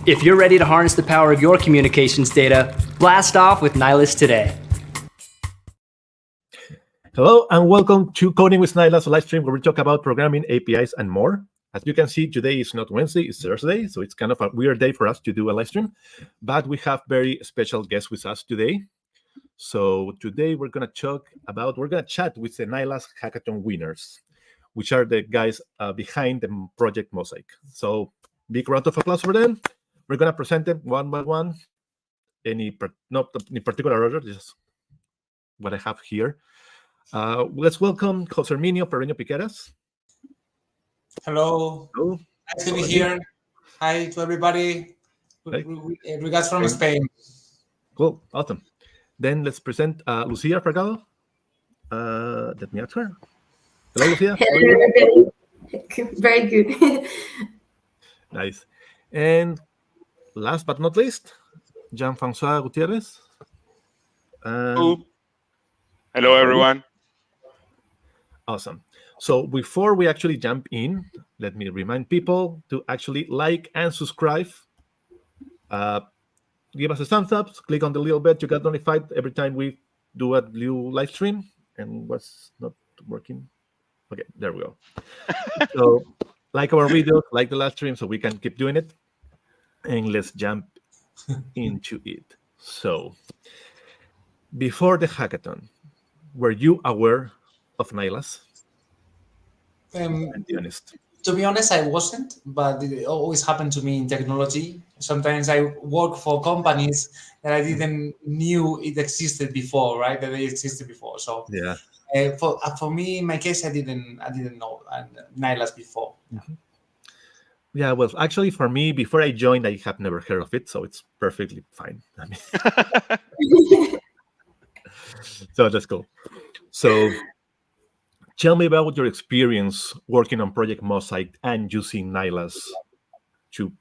If you're ready to harness the power of your communications data, blast off with Nylas today. Hello and welcome to Coding with Nylas, a live stream where we talk about programming, APIs, and more. As you can see, today is not Wednesday, it's Thursday, so it's kind of a weird day for us to do a live stream, but we have very special guests with us today. So today we're going to chat with the Nylas Hackathon Winners, which are the guys behind the project Mosaic. So big round of applause for them. We're going to present them one by one. Not in particular order, just what I have here. Let's welcome Jose Herminio Piqueras. Hello. Hello. Nice to be here. Hi to everybody. Regards from Spain. Cool. Awesome. Then let's present Lucia Fragado. Let me ask her. Hello, Lucia. Hello, everybody. Very good. Nice. And last but not least, Jean Francois Gutierrez. Hello, everyone. Awesome. So before we actually jump in, let me remind people to actually like and subscribe. Give us a thumbs up, click on the little bell to get notified every time we do a new live stream. And what's not working? Okay, there we go. So like our videos, like the live stream, so we can keep doing it. And let's jump into it. So before the hackathon, were you aware of Nylas? Be honest. To be honest, I wasn't, but it always happened to me in technology. Sometimes I work for companies that I didn't knew it existed before, right? That they existed before. So yeah, for me, in my case, I didn't know Nylas before. Mm-hmm. Yeah, well, actually, for me, before I joined, I have never heard of it, so it's perfectly fine. I mean, so that's cool. So tell me about your experience working on Project Mosaic and using Nylas to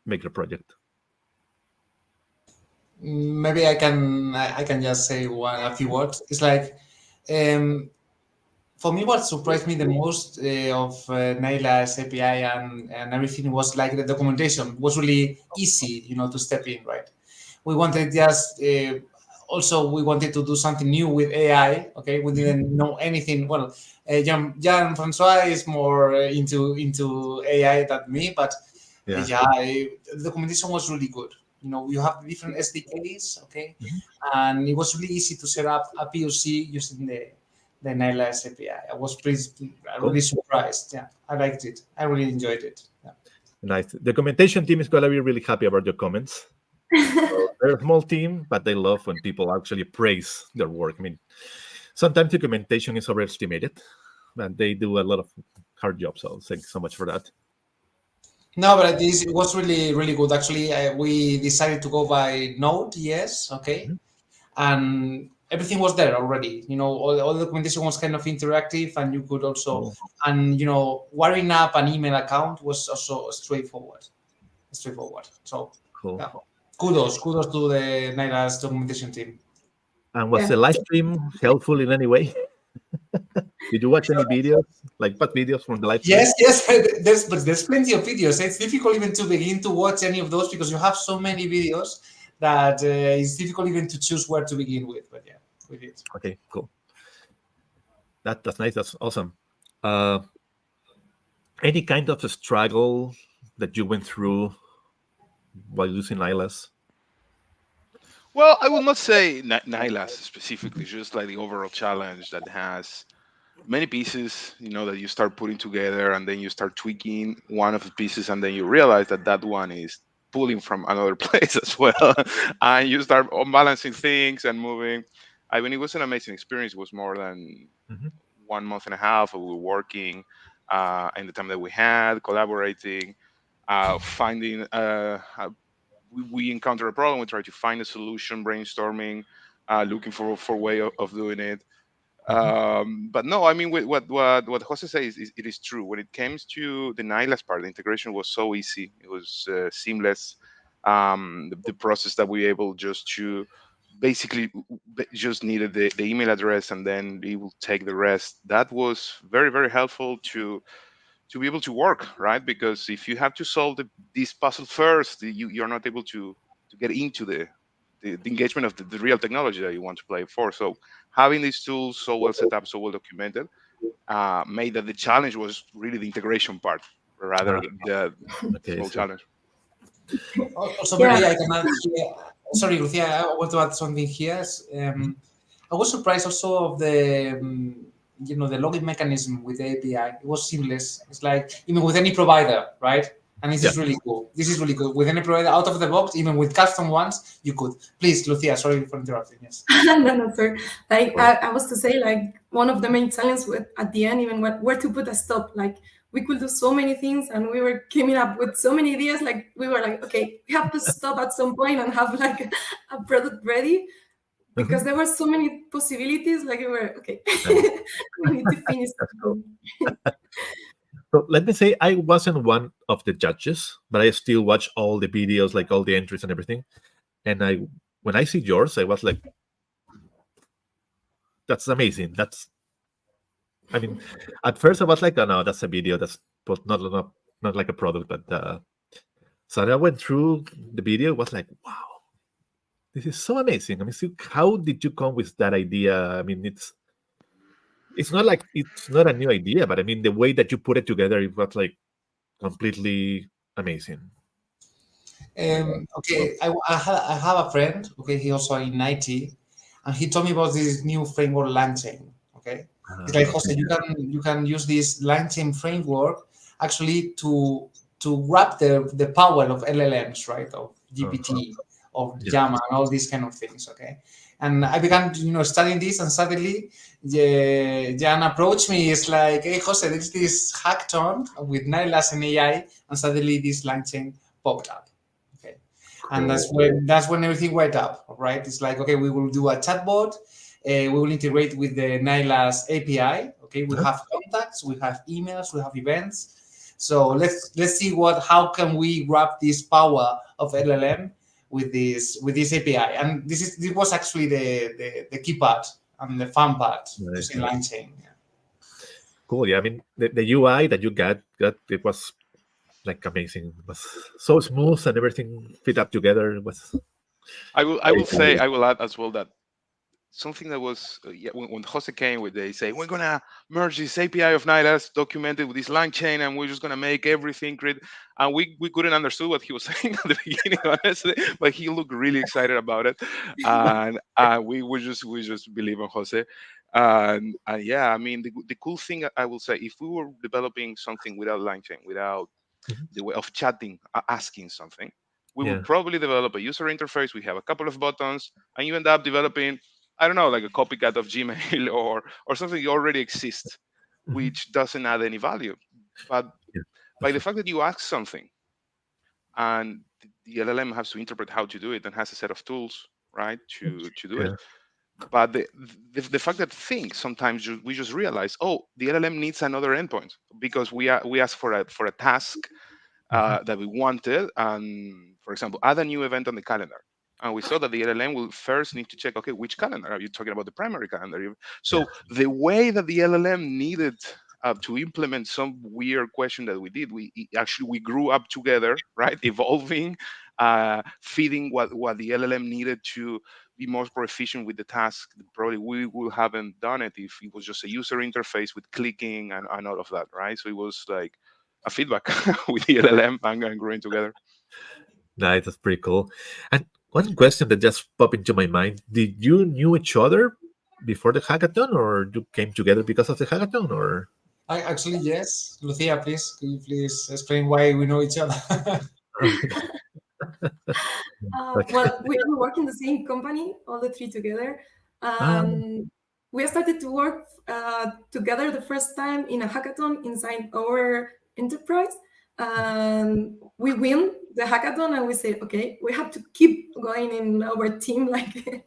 make the project. Maybe I can just say a few words. It's like, for me, what surprised me the most of Nylas API and everything was like the documentation was really easy, to step in, right? We wanted just also we wanted to do something new with AI. Okay, we didn't know anything. Well, Jean Francois is more into AI than me, but the documentation was really good. You have different SDKs, okay, and it was really easy to set up a POC using the Nylas API. I was really surprised. Yeah, I liked it. I really enjoyed it. Yeah. Nice. The documentation team is going to be really happy about your comments. So they're a small team, but they love when people actually praise their work. I mean, sometimes documentation is overestimated, and they do a lot of hard jobs. So thanks so much for that. No, but it was really, really good. Actually, we decided to go by Node.js, okay? And everything was there already. All the documentation was kind of interactive, and you could also, wiring up an email account was also straightforward. So, cool. Yeah. Kudos to the Nylas documentation team. And was the live stream helpful in any way? Did you watch any videos? Like what videos from the live stream? Yes. There's plenty of videos. It's difficult even to begin to watch any of those because you have so many videos that it's difficult even to choose where to begin with. But yeah, we did. Okay, cool. That's nice. That's awesome. Any kind of a struggle that you went through while using Nylas? Well, I will not say Nylas specifically, just like the overall challenge that has many pieces, that you start putting together, and then you start tweaking one of the pieces, and then you realize that one is pulling from another place as well, and you start balancing things and moving. I mean, it was an amazing experience. It was more than 1 month and a half. We were working in the time that we had, collaborating, finding. We encounter a problem. We try to find a solution, brainstorming, looking for a way of doing it. But no, I mean, what Jose says it is true. When it comes to the Nylas part, the integration was so easy. It was seamless. The process that we were able just to basically just needed the email address, and then it will take the rest. That was very, very helpful to to be able to work, right? Because if you have to solve this puzzle first, you're not able to get into the engagement of the real technology that you want to play for. So having these tools so well set up, so well documented, made that the challenge was really the integration part rather than the Okay, small so challenge. Also, Yeah. maybe I can add here. Sorry, Lucia, I want to add something here. I was surprised also of the the login mechanism with the API. It was seamless. It's like even with any provider, right? And this is really cool. This is really good. With any provider out of the box, even with custom ones, you could. Please, Lucia, sorry for interrupting. Yes. No, sorry. Like I was to say, like one of the main challenges at the end, even where to put a stop. Like we could do so many things, and we were coming up with so many ideas. Like we were like, okay, we have to stop at some point and have like a product ready because there were so many possibilities. Like we were okay, we need to finish. So let me say I wasn't one of the judges, but I still watch all the videos, like all the entries and everything. And when I see yours, I was like, that's amazing. I mean, at first I was like, oh no, that's a video. That's not like a product. But so I went through the video. It was like, wow, this is so amazing. I mean, so how did you come with that idea? I mean, it's not like it's not a new idea, but I mean, the way that you put it together, it was like completely amazing. Okay, I have a friend. Okay, he also in IT, and he told me about this new framework, LangChain. Okay, it's like Jose, you can use this LangChain framework actually to grab the power of LLMs, right? Of GPT, of Llama, and all these kind of things. Okay, and I began studying this, and suddenly Jan approached me. It's like, hey Jose, there's this hackathon with Nylas and AI, and suddenly this LangChain popped up. And that's when everything went up, right? It's like, okay, we will do a chatbot. We will integrate with the Nylas API. Okay, we have contacts, we have emails, we have events. So let's see how can we grab this power of LLM with this API. And this was actually the key part and the fun part using LangChain. Yeah. Cool. Yeah, I mean the UI that you got it was like amazing. It was so smooth and everything fit up together. It was. I will add as well that something that was when Jose came with, they say we're gonna merge this API of Nylas documented with this LangChain, and we're just gonna make everything great. And we couldn't understand what he was saying at the beginning, honestly, but he looked really excited about it, and we just believe in Jose. And yeah, I mean the cool thing I will say, if we were developing something without LangChain, without the way of chatting, asking something, we would probably develop a user interface. We have a couple of buttons, and you end up developing, I don't know, like a copycat of Gmail or something that already exists, which doesn't add any value. But by the fact that you ask something, and the LLM has to interpret how to do it and has a set of tools, right, to do it. But the fact that things sometimes we just realize, oh, the LLM needs another endpoint because we ask for a task that we wanted, and for example, add a new event on the calendar. And we saw that the LLM will first need to check, okay, which calendar? Are you talking about the primary calendar? So the way that the LLM needed to implement some weird question that we did, we grew up together, right? Evolving, feeding what the LLM needed to be more efficient with the task. Probably we would haven't done it if it was just a user interface with clicking and all of that, right? So it was like a feedback with the LLM and growing together. Nice, that's pretty cool. And one question that just popped into my mind: did you knew each other before the hackathon, or you came together because of the hackathon, or? I actually yes, Lucia, please could you please explain why we know each other? Well, we work in the same company, all the three together. We started to work together the first time in a hackathon inside our enterprise. We win the hackathon, and we say, okay, we have to keep going in our team. Like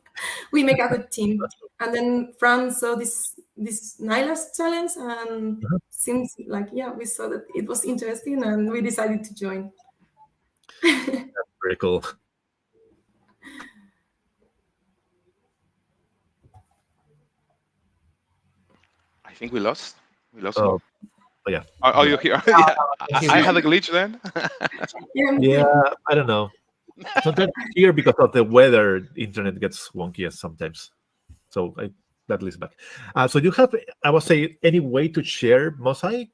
we make a good team. And then Fran saw this Nylas challenge, and seems like we saw that it was interesting, and we decided to join. That's pretty cool. I think we lost. Oh, Oh yeah. Are you here? Yeah, I had a glitch then. Yeah, I don't know. Sometimes here because of the weather, internet gets wonky sometimes. So that leads back. So you have, I would say, any way to share Mosaic?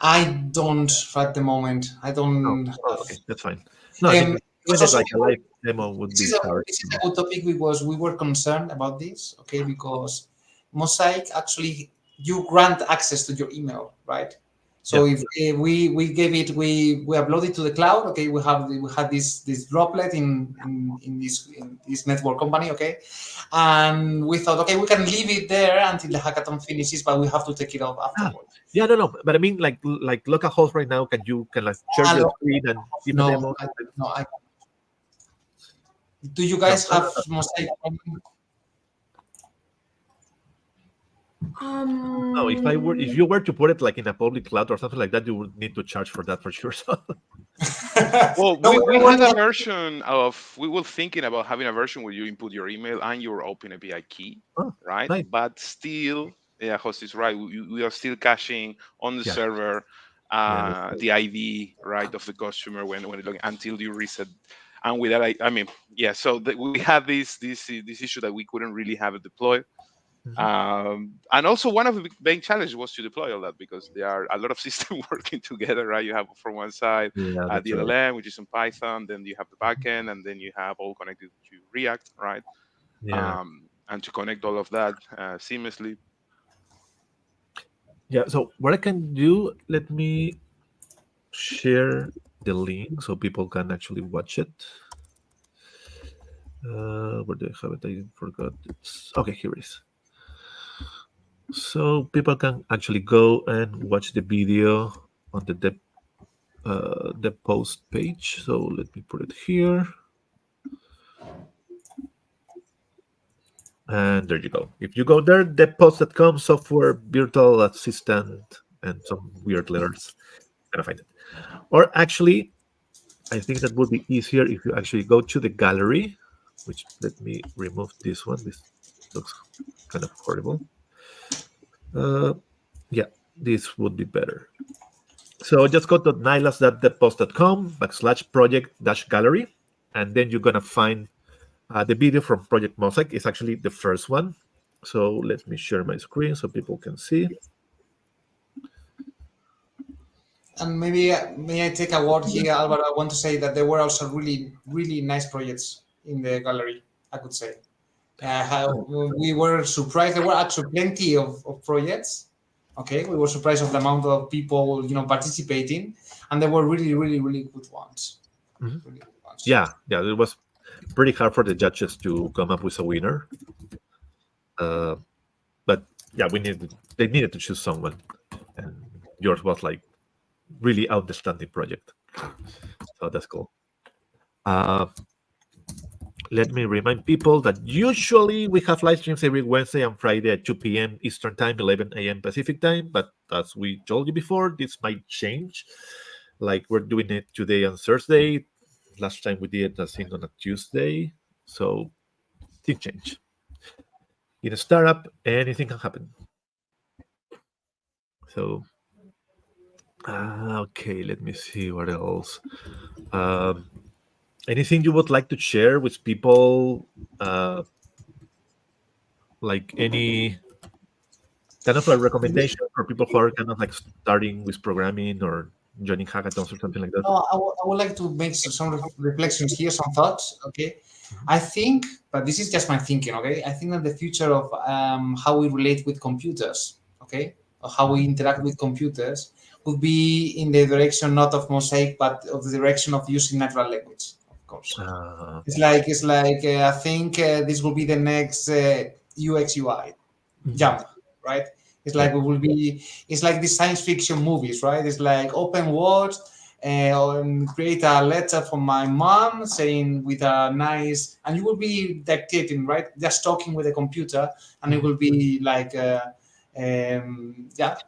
I don't at the moment. I don't No. have. Oh, okay, that's fine. No, I think even Also, like a live demo would this be is a hard. good topic because we were concerned about this, okay? Because Mosaic actually you grant access to your email, right? So if we gave it, we upload it to the cloud, okay? We have this droplet in this network company, okay? And we thought, okay, we can leave it there until the hackathon finishes, but we have to take it off afterwards. Yeah, no, but I mean, like localhost right now, can like share your screen and give a demo? Do you guys have Mosaic? No, if you were to put it like in a public cloud or something like that, you would need to charge for that for sure. So. Well, we had a version of, we were thinking about having a version where you input your email and your OpenAPI key, right? Nice. But still, yeah, host is right. We are still caching on the server the ID, right, of the customer when until you reset. And with that, I mean, yeah. So we had this issue that we couldn't really have it deployed. And also one of the main challenges was to deploy all that because there are a lot of systems working together, right? You have from one side the LLM, which is in Python, then you have the backend, and then you have all connected to React, right? Yeah. And to connect all of that seamlessly. Yeah. So what I can do, let me share the link so people can actually watch it. Where do I have it? I forgot. Okay, here it is. So people can actually go and watch the video on the post page. So let me put it here. And there you go. If you go there, the post.com software virtual assistant and some weird letters, you're gonna find it. Or actually, I think that would be easier if you actually go to the gallery, which let me remove this one. This looks kind of horrible. Yeah, this would be better. So just go to nylas.thepost.com/project-gallery, and then you're gonna find the video from Project Mosaic. Is actually the first one. So let me share my screen so people can see. And maybe may I take a word here, Alvaro? I want to say that there were also really, really nice projects in the gallery, I could say. We were surprised. There were actually plenty of projects. Okay, we were surprised of the amount of people, participating, and there were really, really, really good ones. Mm-hmm. Really good ones. Yeah, it was pretty hard for the judges to come up with a winner. But yeah, they needed to choose someone, and yours was like really outstanding project. So that's cool. Let me remind people that usually we have live streams every Wednesday and Friday at 2 p.m. Eastern Time, 11 a.m. Pacific Time. But as we told you before, this might change. Like we're doing it today on Thursday. Last time we did it, I think, on a Tuesday. So things change. In a startup, anything can happen. So, okay, let me see what else. Anything you would like to share with people? Like any kind of a recommendation for people who are kind of like starting with programming or joining hackathons or something like that? I would like to make some reflections here, some thoughts. Okay, I think, but this is just my thinking. Okay, I think that the future of how we relate with computers, okay, or how we interact with computers, would be in the direction not of Mosaic, but of the direction of using natural language. Of course, it's like I think this will be the next UX UI jump, right? It's like it's like the science fiction movies, right? It's like open world and create a letter from my mom saying with a nice, and you will be dictating, right? Just talking with a computer, and it will be like,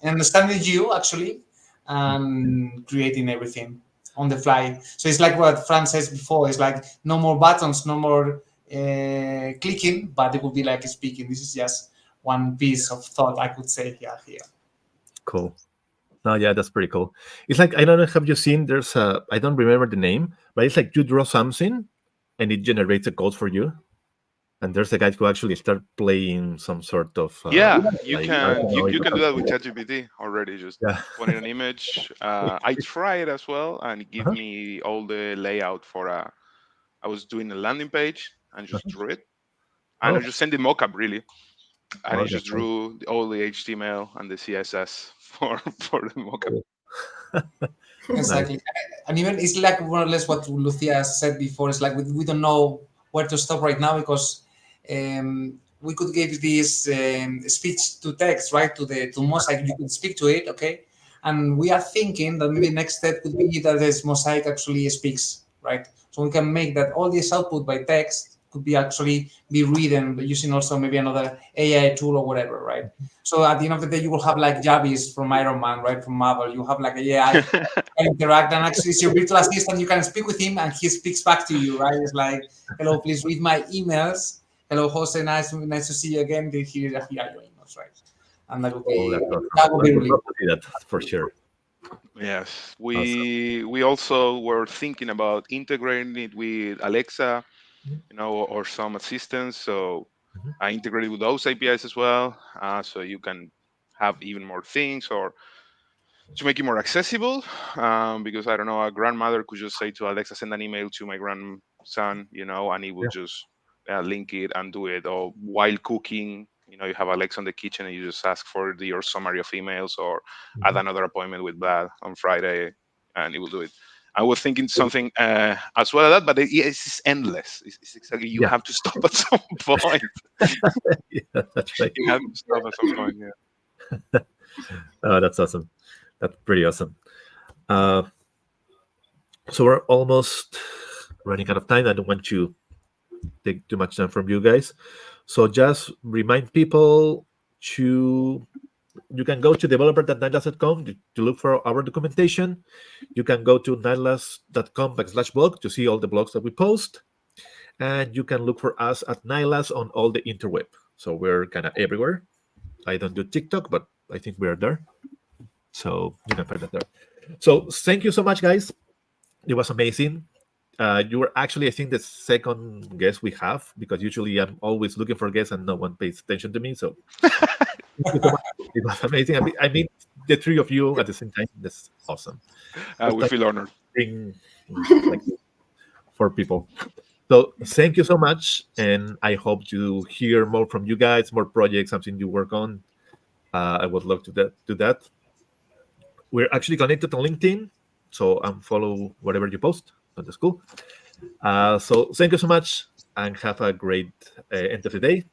understanding you actually and creating everything on the fly. So it's like what Fran says before. It's like no more buttons, no more clicking, but it will be like speaking. This is just one piece of thought I could say here. Cool. No, yeah, that's pretty cool. It's like, I don't know, have you seen, there's a, I don't remember the name, but it's like you draw something and it generates a code for you. And there's a guy who actually start playing some sort of Yeah, you like, I can don't know, you can do that with ChatGPT already. Just yeah. put in an image. I try it as well, and it give Uh-huh. me all the layout for a. I was doing a landing page and just drew it, and I Oh, just send the mockup really, and oh, it just that's nice. drew all the HTML and the CSS for the mockup. Cool. Nice. Exactly. And even it's like more or less what Lucia said before. It's like we don't know where to stop right now because we could give this speech to text, right, to Mosaic. You could speak to it, okay? And we are thinking that maybe next step could be that this Mosaic actually speaks, right? So we can make that all this output by text could be actually be written using also maybe another AI tool or whatever, right? So at the end of the day, you will have like Javis from Iron Man, right, from Marvel. You have like a AI interact, and actually it's your virtual assistant. You can speak with him and he speaks back to you, right? It's like, hello, please read my emails. Hello, Jose, nice to see you again. Here are your emails, right? And that would be Oh, that's awesome. that would I be would really love to see that for sure. Yes, Awesome. we also were thinking about integrating it with Alexa, or some assistants. So Mhm. I integrated with those APIs as well, so you can have even more things or to make it more accessible. Because I don't know, a grandmother could just say to Alexa, send an email to my grandson, and it will Yeah. just link it and do it. Or while cooking, you have Alexa in the kitchen and you just ask for your summary of emails or add Mhm. another appointment with Brad on Friday, and it will do it. I was thinking something as well as that, but it's endless. It's exactly, you Yeah. have to stop at some point. Yeah, that's right. You have to stop at some point. Yeah. Oh, that's awesome. That's pretty awesome. Uh, so we're almost running out of time. I don't want to take too much time from you guys. So just remind people to you can go to developer.nylas.com to look for our documentation. You can go to nylas.com/blog to see all the blogs that we post. And you can look for us at Nylas on all the interweb. So we're kind of everywhere. I don't do TikTok, but I think we are there. So you can find that there. So thank you so much, guys. It was amazing. You were actually, I think, the second guest we have because usually I'm always looking for guests and no one pays attention to me. So thank you so much. It was amazing. I mean, the three of you at the same time. That's awesome. First We time feel honored. being like for people. So thank you so much, and I hope to hear more from you guys, more projects, something you work on. I would love to do that. We're actually connected on LinkedIn, so follow whatever you post. So that's cool. So thank you so much, and have a great end of the day.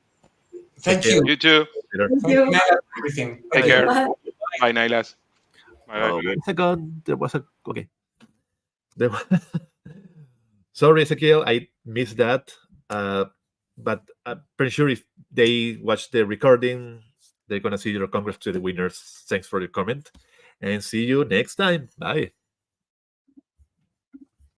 Take Thank care. you. You too. Later. Thank Thank you, you. Naya, for everything. Take Thank you. care. Bye. Bye, Nylas. Bye. Oh, wait a second. There was a okay. There was, sorry, Ezekiel, I missed that. But I'm pretty sure if they watch the recording, they're gonna see your congrats to the winners. Thanks for your comment, and see you next time. Bye.